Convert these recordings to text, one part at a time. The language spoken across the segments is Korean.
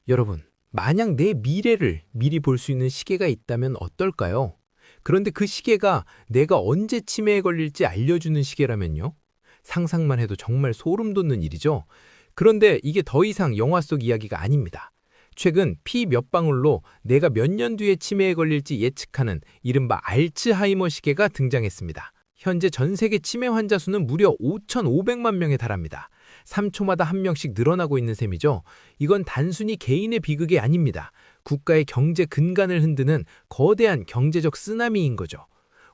여러분, 만약 내 미래를 미리 볼 수 있는 시계가 있다면 어떨까요? 그런데 그 시계가 내가 언제 치매에 걸릴지 알려주는 시계라면요? 상상만 해도 정말 소름 돋는 일이죠. 그런데 이게 더 이상 영화 속 이야기가 아닙니다. 최근 피 몇 방울로 내가 몇 년 뒤에 치매에 걸릴지 예측하는 이른바 알츠하이머 시계가 등장했습니다. 현재 전 세계 치매 환자 수는 무려 5,500만 명에 달합니다. 3초마다 한 명씩 늘어나고 있는 셈이죠. 이건 단순히 개인의 비극이 아닙니다. 국가의 경제 근간을 흔드는 거대한 경제적 쓰나미인 거죠.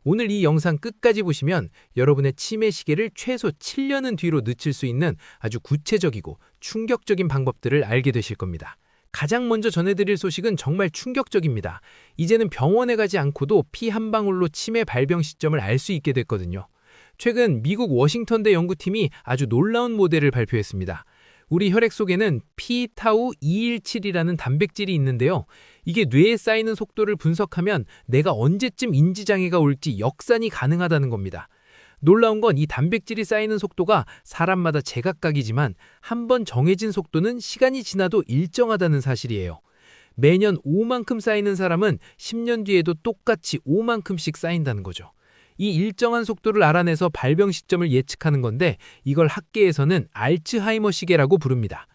오늘 이 영상 끝까지 보시면 여러분의 치매 시계를 최소 7년은 뒤로 늦출 수 있는 아주 구체적이고 충격적인 방법들을 알게 되실 겁니다. 가장 먼저 전해드릴 소식은 정말 충격적입니다. 이제는 병원에 가지 않고도 피 한 방울로 치매 발병 시점을 알 수 있게 됐거든요. 최근 미국 워싱턴대 연구팀이 아주 놀라운 모델을 발표했습니다. 우리 혈액 속에는 p-tau 217이라는 단백질이 있는데요. 이게 뇌에 쌓이는 속도를 분석하면 내가 언제쯤 인지장애가 올지 역산이 가능하다는 겁니다. 놀라운 건 이 단백질이 쌓이는 속도가 사람마다 제각각이지만 한 번 정해진 속도는 시간이 지나도 일정하다는 사실이에요. 매년 5만큼 쌓이는 사람은 10년 뒤에도 똑같이 5만큼씩 쌓인다는 거죠. 이 일정한 속도를 알아내서 발병 시점을 예측하는 건데 이걸 학계에서는 알츠하이머 시계라고 부릅니다.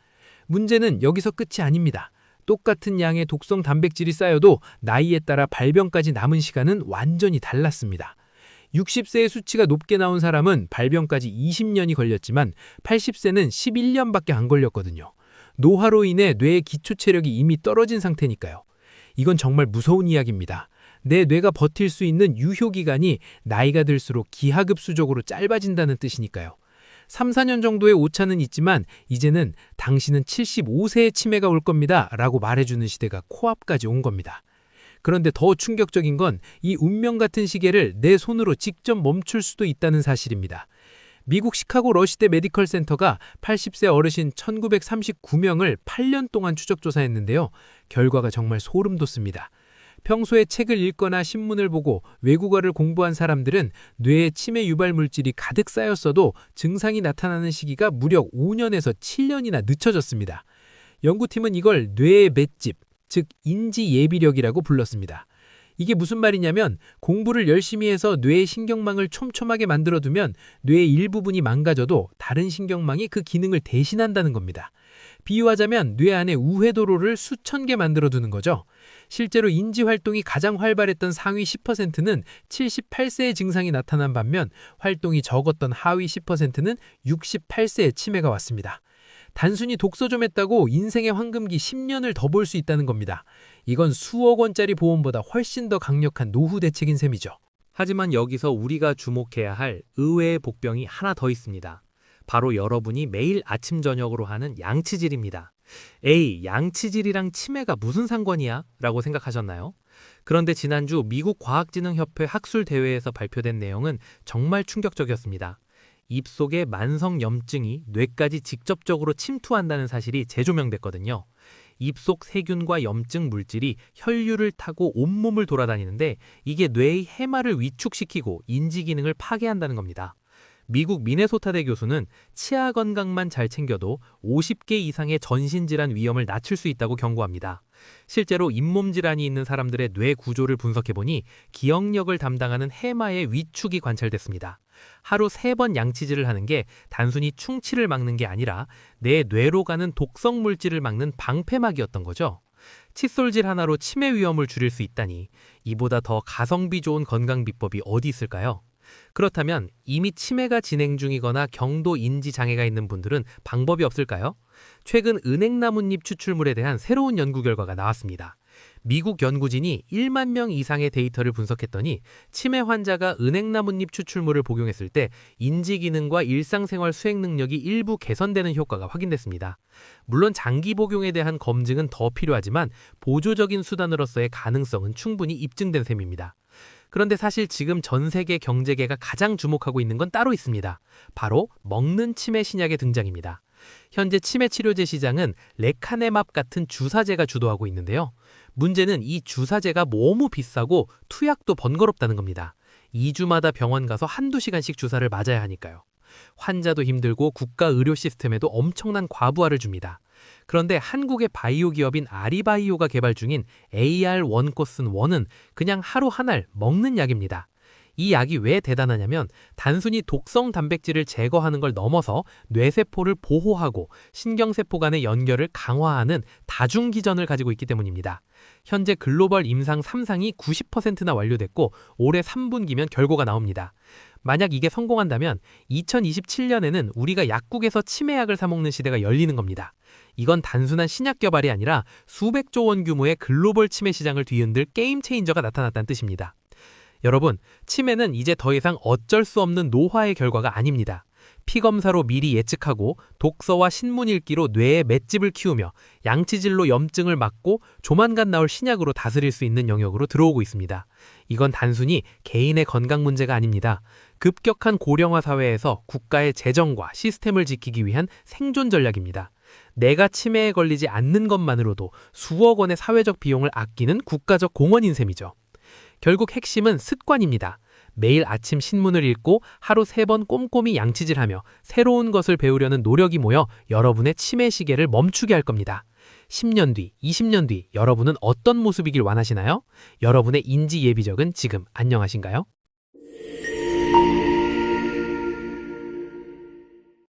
문제는 여기서 끝이 아닙니다. 똑같은 양의 독성 단백질이 쌓여도 나이에 따라 발병까지 남은 시간은 완전히 달랐습니다. 60세의 수치가 높게 나온 사람은 발병까지 20년이 걸렸지만 80세는 11년밖에 안 걸렸거든요. 노화로 인해 뇌의 기초 체력이 이미 떨어진 상태니까요. 이건 정말 무서운 이야기입니다. 내 뇌가 버틸 수 있는 유효기간이 나이가 들수록 기하급수적으로 짧아진다는 뜻이니까요. 3, 4년 정도의 오차는 있지만 이제는 당신은 75세에 치매가 올 겁니다 라고 말해주는 시대가 코앞까지 온 겁니다. 그런데 더 충격적인 건 이 운명 같은 시계를 내 손으로 직접 멈출 수도 있다는 사실입니다. 미국 시카고 러시대 메디컬 센터가 80세 어르신 1939명을 8년 동안 추적 조사했는데요. 결과가 정말 소름 돋습니다. 평소에 책을 읽거나 신문을 보고 외국어를 공부한 사람들은 뇌에 치매 유발 물질이 가득 쌓였어도 증상이 나타나는 시기가 무려 5년에서 7년이나 늦춰졌습니다. 연구팀은 이걸 뇌의 맷집, 즉 인지 예비력이라고 불렀습니다. 이게 무슨 말이냐면 공부를 열심히 해서 뇌의 신경망을 촘촘하게 만들어두면 뇌의 일부분이 망가져도 다른 신경망이 그 기능을 대신한다는 겁니다. 비유하자면 뇌 안에 우회도로를 수천 개 만들어두는 거죠. 실제로 인지활동이 가장 활발했던 상위 10%는 78세의 증상이 나타난 반면 활동이 적었던 하위 10%는 68세에 치매가 왔습니다. 단순히 독서 좀 했다고 인생의 황금기 10년을 더 볼 수 있다는 겁니다. 이건 수억 원짜리 보험보다 훨씬 더 강력한 노후 대책인 셈이죠. 하지만 여기서 우리가 주목해야 할 의외의 복병이 하나 더 있습니다. 바로 여러분이 매일 아침 저녁으로 하는 양치질입니다. 에이, 양치질이랑 치매가 무슨 상관이야? 라고 생각하셨나요? 그런데 지난주 미국 과학진흥협회 학술대회에서 발표된 내용은 정말 충격적이었습니다. 입속의 만성 염증이 뇌까지 직접적으로 침투한다는 사실이 재조명됐거든요. 입속 세균과 염증 물질이 혈류를 타고 온몸을 돌아다니는데 이게 뇌의 해마를 위축시키고 인지 기능을 파괴한다는 겁니다. 미국 미네소타대 교수는 치아 건강만 잘 챙겨도 50개 이상의 전신질환 위험을 낮출 수 있다고 경고합니다. 실제로 잇몸 질환이 있는 사람들의 뇌 구조를 분석해보니 기억력을 담당하는 해마의 위축이 관찰됐습니다. 하루 3번 양치질을 하는 게 단순히 충치를 막는 게 아니라 내 뇌로 가는 독성 물질을 막는 방패막이었던 거죠. 칫솔질 하나로 치매 위험을 줄일 수 있다니 이보다 더 가성비 좋은 건강 비법이 어디 있을까요? 그렇다면 이미 치매가 진행 중이거나 경도 인지 장애가 있는 분들은 방법이 없을까요? 최근 은행나뭇잎 추출물에 대한 새로운 연구 결과가 나왔습니다. 미국 연구진이 1만 명 이상의 데이터를 분석했더니 치매 환자가 은행나뭇잎 추출물을 복용했을 때 인지 기능과 일상생활 수행 능력이 일부 개선되는 효과가 확인됐습니다. 물론 장기 복용에 대한 검증은 더 필요하지만 보조적인 수단으로서의 가능성은 충분히 입증된 셈입니다. 그런데 사실 지금 전 세계 경제계가 가장 주목하고 있는 건 따로 있습니다. 바로 먹는 치매 신약의 등장입니다. 현재 치매 치료제 시장은 레카네맙 같은 주사제가 주도하고 있는데요. 문제는 이 주사제가 너무 비싸고 투약도 번거롭다는 겁니다. 2주마다 병원 가서 한두 시간씩 주사를 맞아야 하니까요. 환자도 힘들고 국가 의료 시스템에도 엄청난 과부하를 줍니다. 그런데 한국의 바이오 기업인 아리바이오가 개발 중인 AR1코슨1은 그냥 하루 한 알 먹는 약입니다. 이 약이 왜 대단하냐면 단순히 독성 단백질을 제거하는 걸 넘어서 뇌세포를 보호하고 신경세포 간의 연결을 강화하는 다중기전을 가지고 있기 때문입니다. 현재 글로벌 임상 3상이 90%나 완료됐고 올해 3분기면 결과가 나옵니다. 만약 이게 성공한다면 2027년에는 우리가 약국에서 치매약을 사 먹는 시대가 열리는 겁니다. 이건 단순한 신약 개발이 아니라 수백조 원 규모의 글로벌 치매 시장을 뒤흔들 게임 체인저가 나타났다는 뜻입니다. 여러분, 치매는 이제 더 이상 어쩔 수 없는 노화의 결과가 아닙니다. 피검사로 미리 예측하고 독서와 신문 읽기로 뇌의 맷집을 키우며 양치질로 염증을 막고 조만간 나올 신약으로 다스릴 수 있는 영역으로 들어오고 있습니다. 이건 단순히 개인의 건강 문제가 아닙니다. 급격한 고령화 사회에서 국가의 재정과 시스템을 지키기 위한 생존 전략입니다. 내가 치매에 걸리지 않는 것만으로도 수억 원의 사회적 비용을 아끼는 국가적 공헌인 셈이죠. 결국 핵심은 습관입니다. 매일 아침 신문을 읽고 하루 3번 꼼꼼히 양치질하며 새로운 것을 배우려는 노력이 모여 여러분의 치매 시계를 멈추게 할 겁니다. 10년 뒤, 20년 뒤 여러분은 어떤 모습이길 원하시나요? 여러분의 인지 예비적은 지금 안녕하신가요?